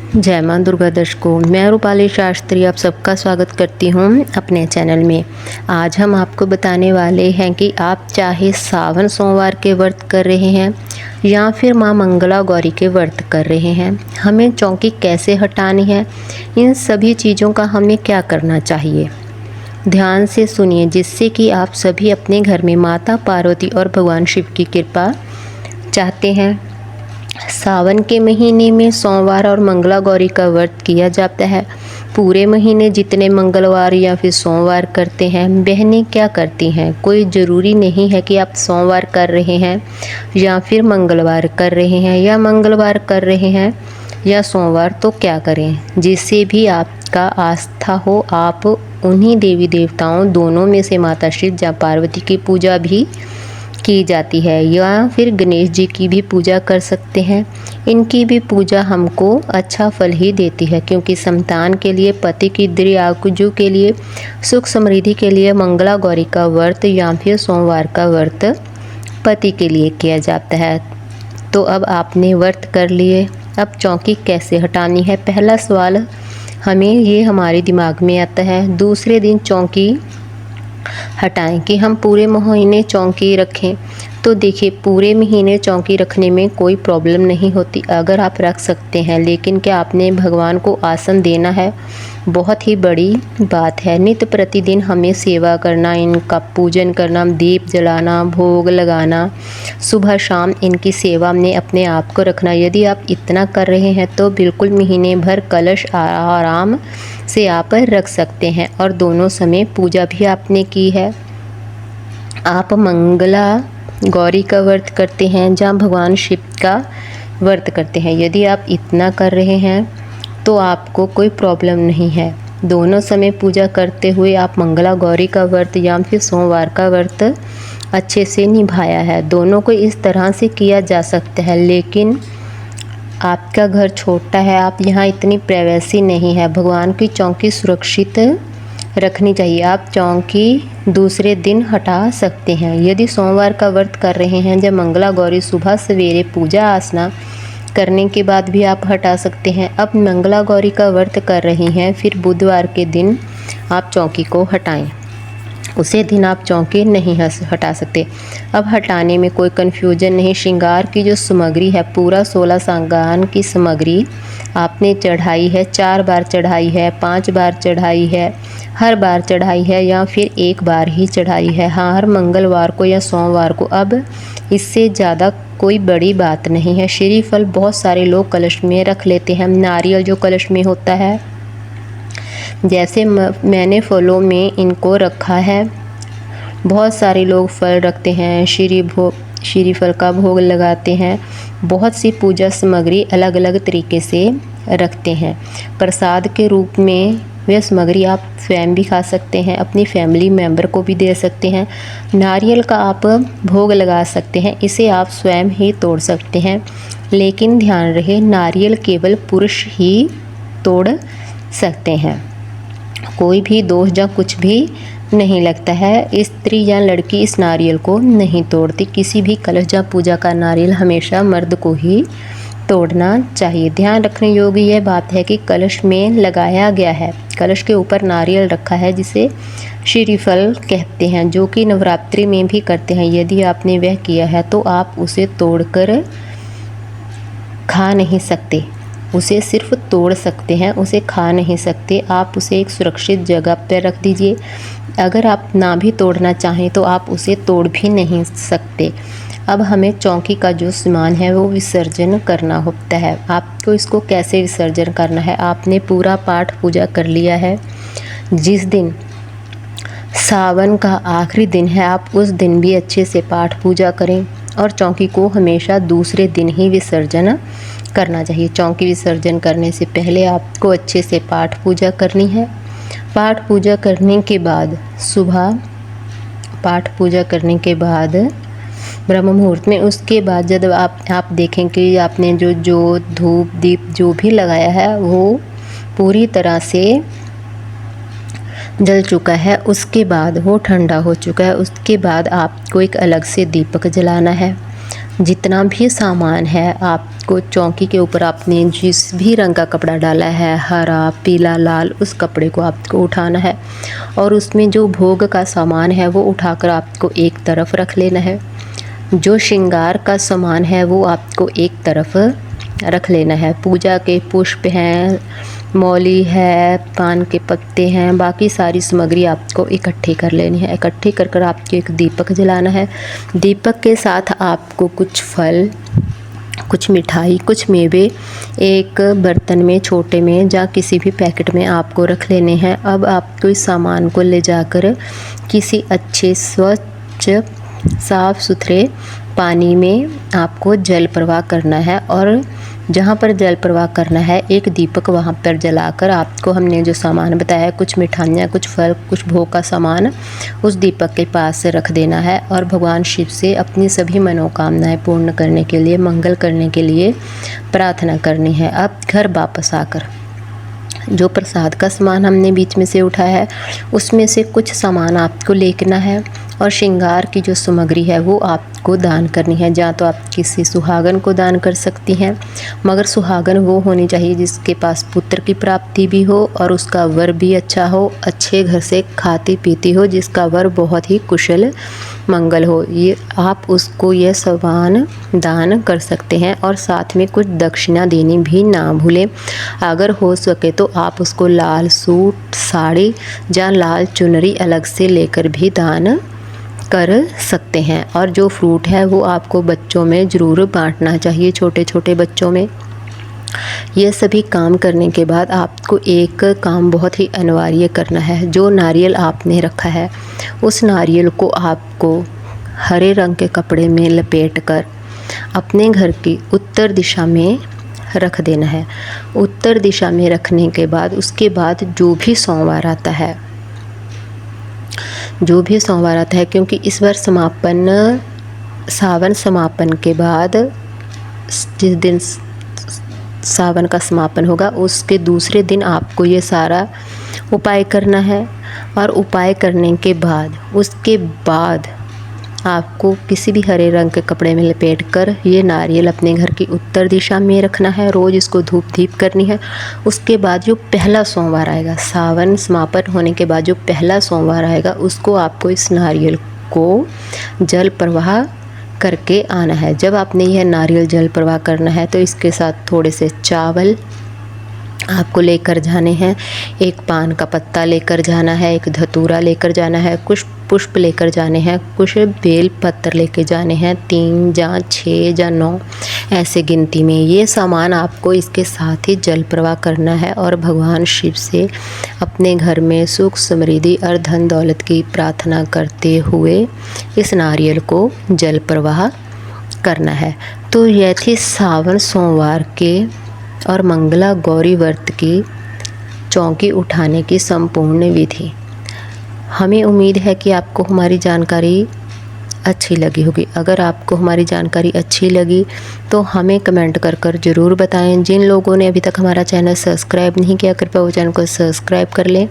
जय मां दुर्गा दर्शकों, मैं रूपाली शास्त्री आप सबका स्वागत करती हूँ अपने चैनल में। आज हम आपको बताने वाले हैं कि आप चाहे सावन सोमवार के व्रत कर रहे हैं या फिर मां मंगला गौरी के व्रत कर रहे हैं, हमें चौकी कैसे हटानी है, इन सभी चीज़ों का हमें क्या करना चाहिए। ध्यान से सुनिए, जिससे कि आप सभी अपने घर में माता पार्वती और भगवान शिव की कृपा चाहते हैं। सावन के महीने में सोमवार और मंगला गौरी का व्रत किया जाता है। पूरे महीने जितने मंगलवार या फिर सोमवार करते हैं, बहनें क्या करती हैं, कोई ज़रूरी नहीं है कि आप सोमवार कर रहे हैं या फिर मंगलवार कर रहे हैं या मंगलवार कर रहे हैं या सोमवार, तो क्या करें। जिससे भी आपका आस्था हो, आप उन्हीं देवी देवताओं दोनों में से माता शिव या पार्वती की पूजा भी की जाती है या फिर गणेश जी की भी पूजा कर सकते हैं। इनकी भी पूजा हमको अच्छा फल ही देती है, क्योंकि संतान के लिए, पति की दृढ़ आरजू के लिए, सुख समृद्धि के लिए मंगला गौरी का व्रत या फिर सोमवार का व्रत पति के लिए किया जाता है। तो अब आपने व्रत कर लिए, अब चौकी कैसे हटानी है, पहला सवाल हमें ये हमारे दिमाग में आता है। दूसरे दिन चौकी हटाएं कि हम पूरे महीने चौकी रखें, तो देखिए पूरे महीने चौकी रखने में कोई प्रॉब्लम नहीं होती अगर आप रख सकते हैं। लेकिन क्या आपने भगवान को आसन देना है, बहुत ही बड़ी बात है। नित्य प्रतिदिन हमें सेवा करना, इनका पूजन करना, दीप जलाना, भोग लगाना, सुबह शाम इनकी सेवा में अपने आप को रखना। यदि आप इतना कर रहे हैं तो बिल्कुल महीने भर कलश आराम से आप रख सकते हैं। और दोनों समय पूजा भी आपने की है। आप मंगला गौरी का व्रत करते हैं जहाँ भगवान शिव का व्रत करते हैं, यदि आप इतना कर रहे हैं तो आपको कोई प्रॉब्लम नहीं है। दोनों समय पूजा करते हुए आप मंगला गौरी का व्रत या फिर सोमवार का व्रत अच्छे से निभाया है। दोनों को इस तरह से किया जा सकता है, लेकिन आपका घर छोटा है, आप यहाँ इतनी प्राइवेसी नहीं है। भगवान की चौकी सुरक्षित रखनी चाहिए। आप चौकी दूसरे दिन हटा सकते हैं। यदि सोमवार का व्रत कर रहे हैं जब मंगला गौरी, सुबह सवेरे पूजा आसना करने के बाद भी आप हटा सकते हैं। अब मंगला गौरी का व्रत कर रही हैं, फिर बुधवार के दिन आप चौकी को हटाएं। उसे दिन आप चौकी नहीं हटा सकते। अब हटाने में कोई कन्फ्यूजन नहीं। श्रृंगार की जो सामग्री है, पूरा 16 सागान की सामग्री आपने चढ़ाई है, 4 बार चढ़ाई है, 5 बार चढ़ाई है, हर बार चढ़ाई है या फिर एक बार ही चढ़ाई है। हाँ, हर मंगलवार को या सोमवार को। अब इससे ज़्यादा कोई बड़ी बात नहीं है। श्रीफल बहुत सारे लोग कलश में रख लेते हैं। नारियल जो कलश में होता है, जैसे मैंने फलों में इनको रखा है। बहुत सारे लोग फल रखते हैं, श्रीफल का भोग लगाते हैं। बहुत सी पूजा सामग्री अलग अलग तरीके से रखते हैं। प्रसाद के रूप में वह सामग्री आप स्वयं भी खा सकते हैं, अपनी फैमिली मेम्बर को भी दे सकते हैं। नारियल का आप भोग लगा सकते हैं, इसे आप स्वयं ही तोड़ सकते हैं। लेकिन ध्यान रहे, नारियल केवल पुरुष ही तोड़ सकते हैं, कोई भी दोष या कुछ भी नहीं लगता है। स्त्री या लड़की इस नारियल को नहीं तोड़ती। किसी भी कलश या पूजा का नारियल हमेशा मर्द को ही तोड़ना चाहिए। ध्यान रखने योग्य यह बात है कि कलश में लगाया गया है, कलश के ऊपर नारियल रखा है, जिसे श्रीफल कहते हैं, जो कि नवरात्रि में भी करते हैं। यदि आपने वह किया है तो आप उसे तोड़कर खा नहीं सकते, उसे सिर्फ तोड़ सकते हैं, उसे खा नहीं सकते। आप उसे एक सुरक्षित जगह पर रख दीजिए। अगर आप ना भी तोड़ना चाहें तो आप उसे तोड़ भी नहीं सकते। अब हमें चौकी का जो सामान है वो विसर्जन करना होता है। आपको इसको कैसे विसर्जन करना है, आपने पूरा पाठ पूजा कर लिया है। जिस दिन सावन का आखिरी दिन है, आप उस दिन भी अच्छे से पाठ पूजा करें और चौकी को हमेशा दूसरे दिन ही विसर्जन करना चाहिए। चौकी विसर्जन करने से पहले आपको अच्छे से पाठ पूजा करनी है। पाठ पूजा करने के बाद सुबह पाठ पूजा करने के बाद ब्रह्म मुहूर्त में, उसके बाद जब आप देखें कि आपने जो धूप दीप जो भी लगाया है वो पूरी तरह से जल चुका है, उसके बाद वो ठंडा हो चुका है, उसके बाद आपको एक अलग से दीपक जलाना है। जितना भी सामान है आपको चौकी के ऊपर आपने जिस भी रंग का कपड़ा डाला है, हरा, पीला, लाल, उस कपड़े को आपको उठाना है और उसमें जो भोग का सामान है वो उठाकर आपको एक तरफ रख लेना है। जो श्रृंगार का सामान है वो आपको एक तरफ रख लेना है। पूजा के पुष्प हैं, मौली है, पान के पत्ते हैं, बाकी सारी सामग्री आपको इकट्ठी कर लेनी है। इकट्ठी कर कर आपको एक दीपक जलाना है। दीपक के साथ आपको कुछ फल, कुछ मिठाई, कुछ मेवे एक बर्तन में, छोटे में या किसी भी पैकेट में आपको रख लेने हैं। अब आपको इस सामान को ले जाकर किसी अच्छे स्वच्छ साफ़ सुथरे पानी में आपको जल प्रवाह करना है और जहाँ पर जल प्रवाह करना है एक दीपक वहाँ पर जलाकर आपको हमने जो सामान बताया है, कुछ मिठाइयाँ, कुछ फल, कुछ भोग का सामान उस दीपक के पास से रख देना है और भगवान शिव से अपनी सभी मनोकामनाएं पूर्ण करने के लिए, मंगल करने के लिए प्रार्थना करनी है। अब घर वापस आकर जो प्रसाद का सामान हमने बीच में से उठाया है उसमें से कुछ सामान आपको लेना है और श्रृंगार की जो सामग्री है वो आपको दान करनी है। या तो आप किसी सुहागन को दान कर सकती हैं, मगर सुहागन वो होनी चाहिए जिसके पास पुत्र की प्राप्ति भी हो और उसका वर भी अच्छा हो, अच्छे घर से खाती पीती हो, जिसका वर बहुत ही कुशल मंगल हो। ये आप उसको यह सामान दान कर सकते हैं और साथ में कुछ दक्षिणा देनी भी ना भूलें। अगर हो सके तो आप उसको लाल सूट, साड़ी या लाल चुनरी अलग से लेकर भी दान कर सकते हैं। और जो फ्रूट है वो आपको बच्चों में ज़रूर बांटना चाहिए, छोटे छोटे बच्चों में। ये सभी काम करने के बाद आपको एक काम बहुत ही अनिवार्य करना है। जो नारियल आपने रखा है उस नारियल को आपको हरे रंग के कपड़े में लपेटकर अपने घर की उत्तर दिशा में रख देना है। उत्तर दिशा में रखने के बाद उसके बाद जो भी सोमवार आता है, क्योंकि इस बार सावन समापन के बाद जिस दिन सावन का समापन होगा उसके दूसरे दिन आपको ये सारा उपाय करना है। और उपाय करने के बाद उसके बाद आपको किसी भी हरे रंग के कपड़े में लपेटकर ये नारियल अपने घर की उत्तर दिशा में रखना है। रोज़ इसको धूप दीप करनी है। उसके बाद जो पहला सोमवार आएगा, सावन समापन होने के बाद जो पहला सोमवार आएगा, उसको आपको इस नारियल को जल प्रवाह करके आना है। जब आपने यह नारियल जल प्रवाह करना है तो इसके साथ थोड़े से चावल आपको लेकर जाने हैं, एक पान का पत्ता लेकर जाना है, एक धतूरा लेकर जाना है, कुछ पुष्प लेकर जाने हैं, कुछ बेल पत्र लेकर जाने हैं, 3 या 6 या 9 ऐसे गिनती में। ये सामान आपको इसके साथ ही जल प्रवाह करना है और भगवान शिव से अपने घर में सुख समृद्धि और धन दौलत की प्रार्थना करते हुए इस नारियल को जल प्रवाह करना है। तो यह थी सावन सोमवार के और मंगला गौरी व्रत की चौकी उठाने की संपूर्ण विधि। हमें उम्मीद है कि आपको हमारी जानकारी अच्छी लगी होगी। अगर आपको हमारी जानकारी अच्छी लगी तो हमें कमेंट कर ज़रूर बताएं। जिन लोगों ने अभी तक हमारा चैनल सब्सक्राइब नहीं किया, कृपया वो चैनल को सब्सक्राइब कर लें,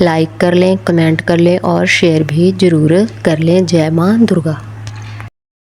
लाइक कर लें, कमेंट कर लें और शेयर भी ज़रूर कर लें। जय माँ दुर्गा।